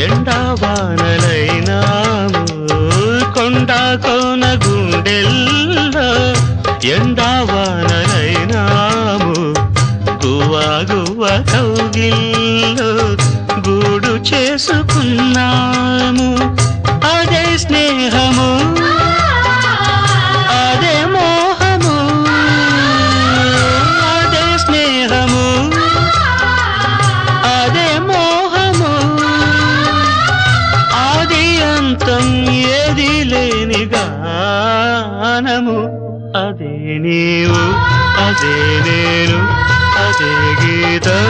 ఎండావానలైనాము కొండ కోన గుండెల్లో ఎండావానలైనాము గువ్వా గువ్వ కౌగిల్లో గూడు చేసుకున్నాము అదే స్నేహము అదే మోహము అదే స్నేహము అదే మోహము ఆది అంతం ఏది లేని గానము అదే నీవు అదే నేను అదే గీతం